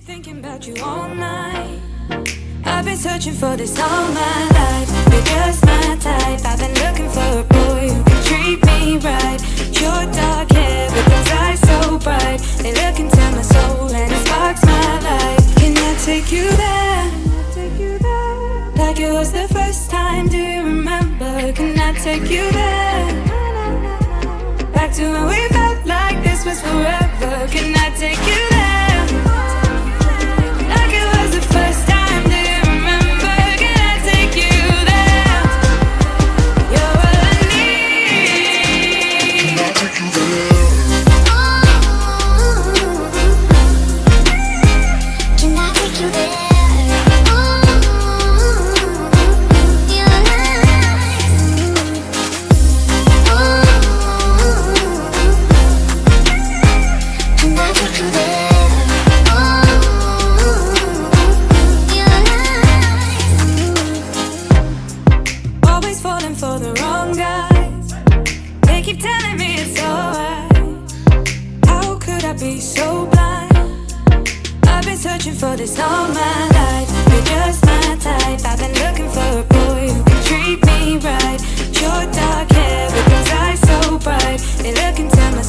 Thinking about you all night. I've been searching for this all my life. You're just my type. I've been looking for a boy who can treat me right. Your dark hair with those eyes so bright, they look into my soul and it sparks my life. Can I take you there? Like it was the first time, do you remember? Can I take you there? Back to when we felt like this was forever. Can I take you there? Like it was the first time, do you remember? Can I take you there? You're all I need. Can I take you there? Can I take you there? For the wrong guys, they keep telling me it's alright. How could I be so blind? I've been searching for this all my life. You're just my type. I've been looking for a boy who can treat me right. Your dark hair with those eyes so bright, they look into my